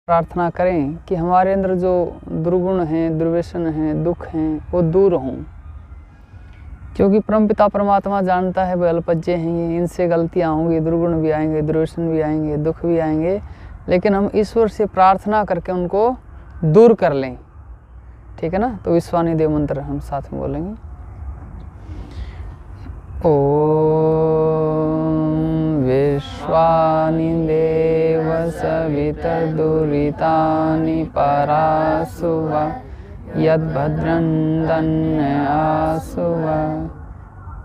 प्रार्थना करें कि हमारे अंदर जो दुर्गुण हैं, दुर्व्यसन हैं, दुख हैं, वो दूर हों, क्योंकि परमपिता परमात्मा जानता है वे अल्पज्य हैं, ये इनसे गलतियाँ होंगी, दुर्गुण भी आएंगे, दुर्व्यसन भी आएंगे, दुख भी आएंगे, लेकिन हम ईश्वर से प्रार्थना करके उनको दूर कर लें। ठीक है ना। तो विश्वानी देव मंत्र हम साथ में बोलेंगे। ओम विश्वानि देव सवितर्दुरितानि परासुव यद्भद्रं दन्यासुव।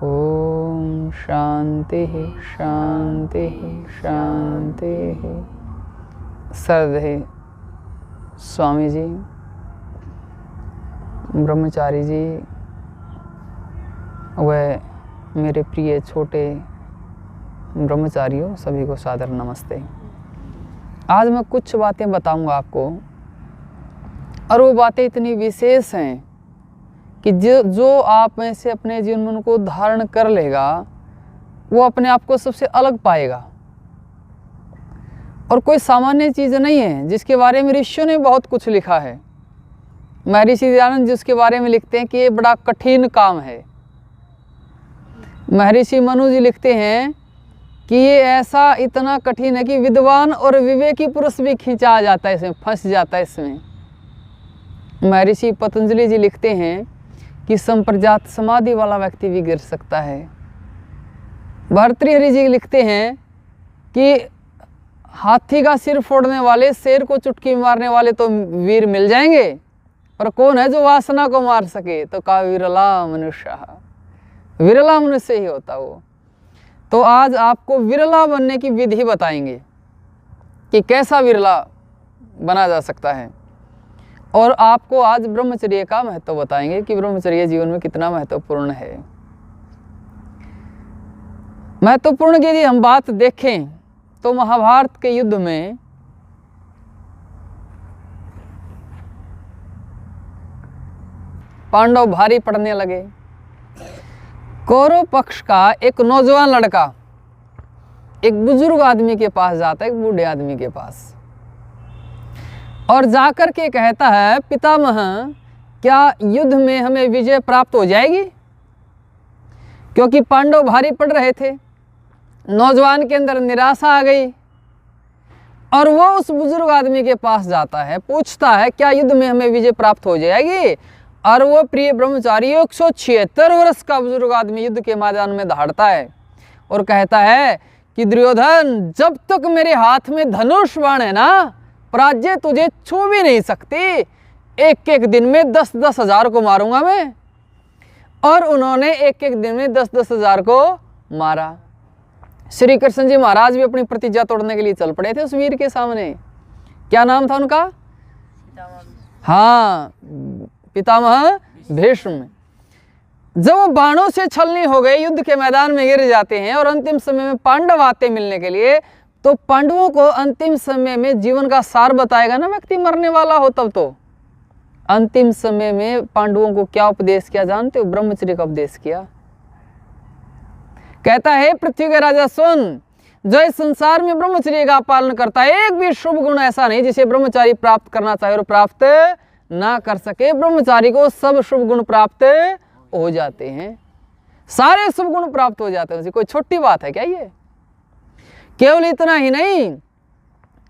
ओम शांति शांति शांति। श्रद्धेय स्वामी जी, ब्रह्मचारी जी व मेरे प्रिय छोटे ब्रह्मचारियों, सभी को सादर नमस्ते। आज मैं कुछ बातें बताऊंगा आपको, और वो बातें इतनी विशेष हैं कि जो आप में से अपने जीवन में उनको धारण कर लेगा वो अपने आप को सबसे अलग पाएगा। और कोई सामान्य चीज़ नहीं है जिसके बारे में ऋषियों ने बहुत कुछ लिखा है। महर्षि दयानंद जी उसके बारे में लिखते हैं कि ये बड़ा कठिन काम है। महर्षि मनु जी लिखते हैं कि ये ऐसा इतना कठिन है कि विद्वान और विवेकी पुरुष भी खींचा जाता है इसमें, फंस जाता है इसमें। महर्षि पतंजलि जी लिखते हैं कि संप्रजात समाधि वाला व्यक्ति भी गिर सकता है। भर्तृहरि जी लिखते हैं कि हाथी का सिर फोड़ने वाले, शेर को चुटकी मारने वाले तो वीर मिल जाएंगे, पर कौन है जो वासना को मार सके? तो का विरला मनुष्य, विरला मनुष्य ही होता वो। तो आज आपको विरला बनने की विधि बताएंगे कि कैसा विरला बना जा सकता है, और आपको आज ब्रह्मचर्य का महत्व बताएंगे कि ब्रह्मचर्य जीवन में कितना महत्वपूर्ण है। महत्वपूर्ण की यदि हम बात देखें तो महाभारत के युद्ध में पांडव भारी पड़ने लगे। कौरव पक्ष का एक नौजवान लड़का एक बुजुर्ग आदमी के पास जाता है, एक बूढ़े आदमी के पास, और जाकर के कहता है, पितामह क्या युद्ध में हमें विजय प्राप्त हो जाएगी? क्योंकि पांडव भारी पड़ रहे थे। नौजवान के अंदर निराशा आ गई और वो उस बुजुर्ग आदमी के पास जाता है, पूछता है क्या युद्ध में हमें विजय प्राप्त हो जाएगी? और वो प्रिय ब्रह्मचारी 176 वर्ष का बुजुर्ग आदमी युद्ध के मैदान में दहाड़ता है और कहता है कि दुर्योधन, जब तक मेरे हाथ में धनुष बाण है ना, पराजय तुझे छू भी नहीं सकती। एक एक दिन में 10-10 हजार को मारूंगा मैं। और उन्होंने एक एक दिन में 10-10 हजार को मारा। श्री कृष्ण जी महाराज भी अपनी प्रतिज्ञा तोड़ने के लिए चल पड़े थे उस वीर के सामने। क्या नाम था उनका? हाँ, पितामह भीष्म। जब वो बाणों से छलनी हो गए, युद्ध के मैदान में गिर जाते हैं और अंतिम समय में पांडव आते मिलने के लिए, तो पांडवों को अंतिम समय में जीवन का सार बताएगा ना व्यक्ति मरने वाला हो तब। तो अंतिम समय में पांडवों को क्या उपदेश किया जानते हो? ब्रह्मचर्य का उपदेश किया। कहता है, पृथ्वी के राजा सुन, जो इस संसार में ब्रह्मचर्य का पालन करता है, एक भी शुभ गुण ऐसा नहीं जिसे ब्रह्मचारी प्राप्त करना चाहे और प्राप्त ना कर सके। ब्रह्मचारी को सब शुभ गुण प्राप्त हो जाते हैं, सारे शुभ गुण प्राप्त हो जाते हैं। कोई छोटी बात है क्या ये? केवल इतना ही नहीं,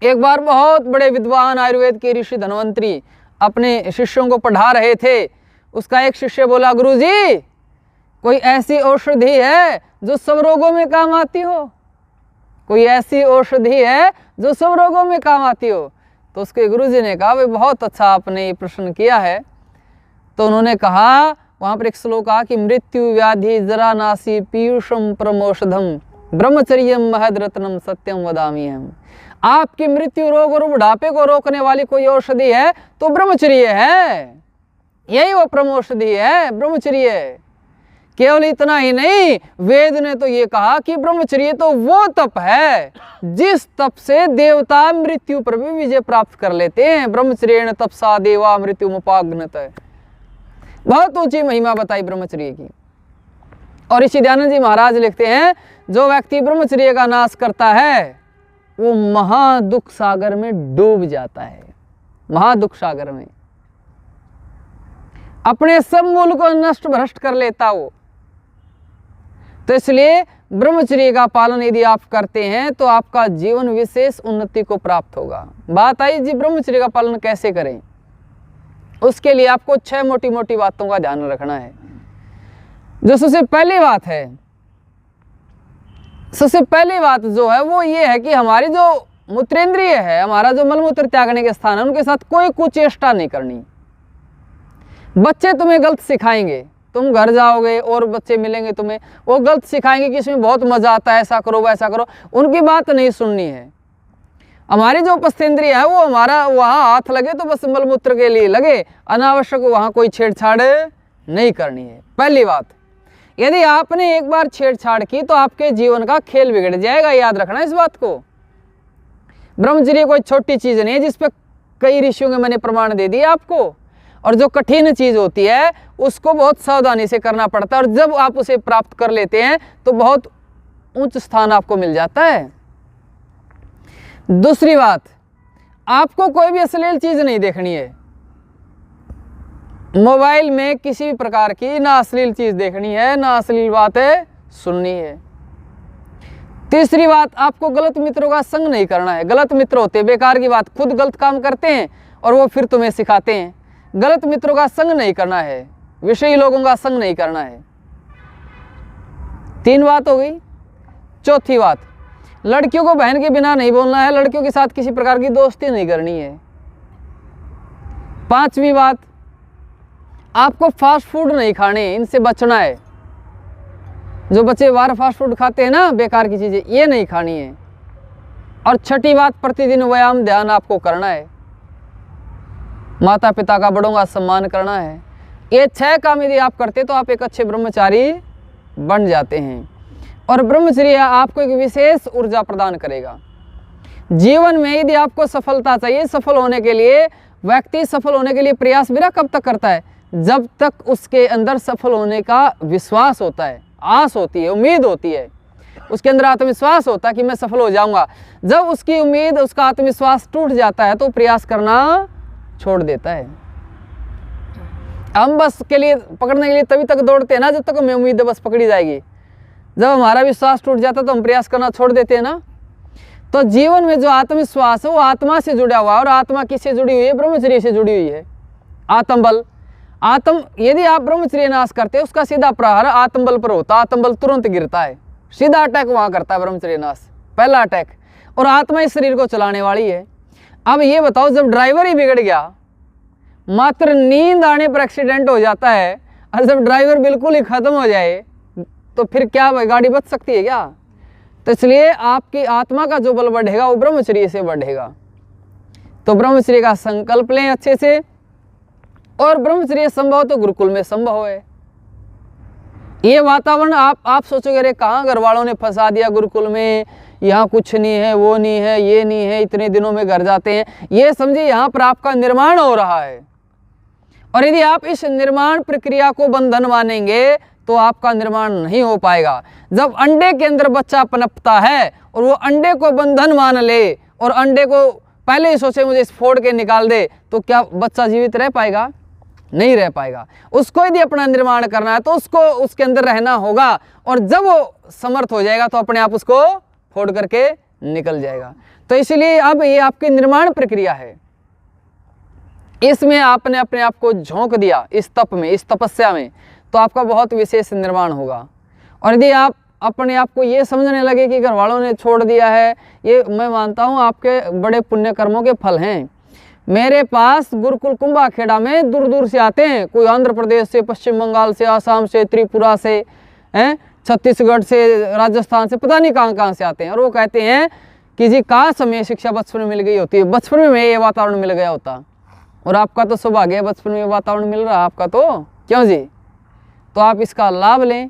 एक बार बहुत बड़े विद्वान आयुर्वेद के ऋषि धन्वंतरी अपने शिष्यों को पढ़ा रहे थे। उसका एक शिष्य बोला, गुरुजी कोई ऐसी औषधि है जो सब रोगों में काम आती हो? कोई ऐसी औषधि है जो सब रोगों में काम आती हो? तो उसके गुरुजी ने कहा, भाई बहुत अच्छा आपने ये प्रश्न किया है। तो उन्होंने कहा, वहाँ पर एक श्लोक कहा कि मृत्यु व्याधि जरा नासी पीयूषम परमौषधम ब्रह्मचर्यम महद रत्नम सत्यम वदामि हम। आपकी मृत्यु, रोग और बुढ़ापे को रोकने वाली कोई औषधि है तो ब्रह्मचर्य है। यही वो परमौषधि है, ब्रह्मचर्य। केवल इतना ही नहीं, वेद ने तो ये कहा कि ब्रह्मचर्य तो वो तप है जिस तप से देवता मृत्यु पर भी विजय प्राप्त कर लेते हैं। ब्रह्मचर्येण तपसा देवा मृत्युमुपागनत। बहुत ऊंची महिमा बताई ब्रह्मचर्य की। और ऋषि दयानंद जी महाराज लिखते हैं, जो व्यक्ति ब्रह्मचर्य का नाश करता है वो महादुख सागर में डूब जाता है, महादुख सागर में अपने सब मूल को नष्ट भ्रष्ट कर लेता वो। तो इसलिए ब्रह्मचर्य का पालन यदि आप करते हैं तो आपका जीवन विशेष उन्नति को प्राप्त होगा। बात आई जी ब्रह्मचर्य का पालन कैसे करें, उसके लिए आपको 6 मोटी मोटी बातों का ध्यान रखना है। जो सबसे पहली बात है, सबसे पहली बात जो है वो ये है कि हमारी जो मूत्रेंद्रिय है, हमारा जो मलमूत्र त्यागने के स्थान है, उनके साथ कोई कुचेष्टा नहीं करनी। बच्चे तुम्हें गलत सिखाएंगे, तुम घर जाओगे और बच्चे मिलेंगे तुम्हें, वो गलत सिखाएंगे कि इसमें बहुत मजा आता है, ऐसा करो वैसा करो, उनकी बात नहीं सुननी है। हमारी जो उपस्थेंद्रिय है वो हमारा वहाँ हाथ लगे तो बस मलमूत्र के लिए लगे, अनावश्यक वहाँ कोई छेड़छाड़ नहीं करनी है। पहली बात, यदि आपने एक बार छेड़छाड़ की तो आपके जीवन का खेल बिगड़ जाएगा, याद रखना इस बात को। ब्रह्मचर्य कोई छोटी चीज नहीं है जिस पर कई ऋषियों के मैंने प्रमाण दे दिए आपको, और जो कठिन चीज होती है उसको बहुत सावधानी से करना पड़ता है, और जब आप उसे प्राप्त कर लेते हैं तो बहुत उच्च स्थान आपको मिल जाता है। दूसरी बात, आपको कोई भी अश्लील चीज नहीं देखनी है, मोबाइल में किसी भी प्रकार की ना अश्लील चीज देखनी है, ना अश्लील बातें सुननी है। तीसरी बात, आपको गलत मित्रों का संग नहीं करना है। गलत मित्र होते हैं बेकार की बात, खुद गलत काम करते हैं और वो फिर तुम्हें सिखाते हैं। गलत मित्रों का संग नहीं करना है, विषयी लोगों का संग नहीं करना है। 3 बात हो गई। चौथी बात, लड़कियों को बहन के बिना नहीं बोलना है, लड़कियों के साथ किसी प्रकार की दोस्ती नहीं करनी है। 5वीं बात, आपको फास्ट फूड नहीं खाने, इनसे बचना है। जो बच्चे बाहर फास्ट फूड खाते हैं ना, बेकार की चीजें, ये नहीं खानी है। और 6ठी बात, प्रतिदिन व्यायाम ध्यान आपको करना है, माता पिता का बड़ों का सम्मान करना है। ये 6 काम यदि आप करते तो आप एक अच्छे ब्रह्मचारी बन जाते हैं। और ब्रह्मचर्य आपको एक विशेष ऊर्जा प्रदान करेगा। जीवन में यदि आपको सफलता चाहिए, सफल होने के लिए व्यक्ति सफल होने के लिए प्रयास मेरा कब तक करता है, जब तक उसके अंदर सफल होने का विश्वास होता है, आस होती है, उम्मीद होती है, उसके अंदर आत्मविश्वास होता है कि मैं सफल हो जाऊंगा। जब उसकी उम्मीद, उसका आत्मविश्वास टूट जाता है तो प्रयास करना छोड़ देता है। हम बस के लिए पकड़ने के लिए तभी तक दौड़ते हैं ना जब तक हमें उम्मीद है बस पकड़ी जाएगी। जब हमारा विश्वास टूट जाता है तो हम प्रयास करना छोड़ देते हैं ना। तो जीवन में जो आत्मविश्वास है वो आत्मा से जुड़ा हुआ है, और आत्मा किससे जुड़ी हुई है, ब्रह्मचर्य से जुड़ी हुई है। आत्मबल, यदि आप ब्रह्मचर्य नाश करते हैं उसका सीधा प्रहार आत्मबल पर होता है, आत्मबल तुरंत गिरता है, सीधा अटैक वहां करता है ब्रह्मचर्य नाश, पहला अटैक। और आत्मा इस शरीर को चलाने वाली है। अब ये बताओ, जब ड्राइवर ही बिगड़ गया, मात्र नींद आने पर एक्सीडेंट हो जाता है, और जब ड्राइवर बिल्कुल ही खत्म हो जाए तो फिर क्या गाड़ी बच सकती है क्या? तो इसलिए आपकी आत्मा का जो बल बढ़ेगा वो ब्रह्मचर्य से बढ़ेगा। तो ब्रह्मचर्य का संकल्प लें अच्छे से। और ब्रह्मचर्य संभव तो गुरुकुल में संभव है। ये वातावरण आप सोचोगे अरे कहाँ घर वालों ने फंसा दिया गुरुकुल में, यहाँ कुछ नहीं है, वो नहीं है, ये नहीं है, इतने दिनों में घर जाते हैं। ये समझिए यहाँ पर आपका निर्माण हो रहा है, और यदि आप इस निर्माण प्रक्रिया को बंधन मानेंगे तो आपका निर्माण नहीं हो पाएगा। जब अंडे के अंदर बच्चा पनपता है और वो अंडे को बंधन मान ले और अंडे को पहले ही सोचे मुझे इस फोड़ के निकाल दे, तो क्या बच्चा जीवित रह पाएगा? नहीं रह पाएगा। उसको यदि अपना निर्माण करना है तो उसको उसके अंदर रहना होगा, और जब वो समर्थ हो जाएगा तो अपने आप उसको फोड़ करके निकल जाएगा। तो इसलिए अब ये आपकी निर्माण प्रक्रिया है, इसमें आपने अपने आप को झोंक दिया इस तप में, इस तपस्या में, तो आपका बहुत विशेष निर्माण होगा। और यदि आप अपने आप को ये समझने लगे कि घर वालों ने छोड़ दिया है, ये मैं मानता हूँ आपके बड़े पुण्य कर्मों के फल हैं। मेरे पास गुरुकुल कुंभाखेड़ा में दूर दूर से आते हैं, कोई आंध्र प्रदेश से, पश्चिम बंगाल से, आसाम से, त्रिपुरा से, हैं, छत्तीसगढ़ से, राजस्थान से, पता नहीं कहाँ से आते हैं, और वो कहते हैं कि जी काश हमें शिक्षा बचपन में मिल गई होती है, बचपन में ये वातावरण मिल गया होता। और आपका तो सौभाग्य है बचपन में वातावरण मिल रहा है आपका, तो क्यों जी? तो आप इसका लाभ लें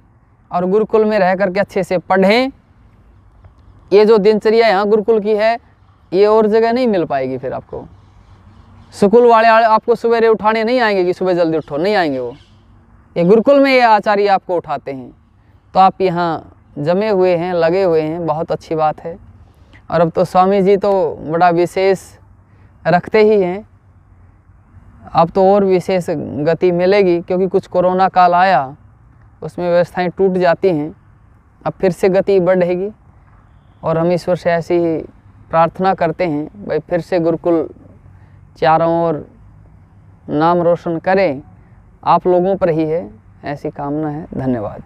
और गुरुकुल में रह करके अच्छे से पढ़ें। ये जो दिनचर्या यहाँ गुरुकुल की है ये और जगह नहीं मिल पाएगी। फिर आपको स्कूल वाले आपको सवेरे उठाने नहीं आएंगे कि सुबह जल्दी उठो, नहीं आएंगे वो। ये गुरुकुल में ये आचार्य आपको उठाते हैं। तो आप यहाँ जमे हुए हैं, लगे हुए हैं, बहुत अच्छी बात है। और अब तो स्वामी जी तो बड़ा विशेष रखते ही हैं, अब तो और विशेष गति मिलेगी, क्योंकि कुछ कोरोना काल आया, उसमें व्यवस्थाएं टूट जाती हैं, अब फिर से गति बढ़ेगी। और हम ईश्वर से ऐसी ही प्रार्थना करते हैं, भाई फिर से गुरुकुल चारों ओर नाम रोशन करें, आप लोगों पर ही है, ऐसी कामना है। धन्यवाद।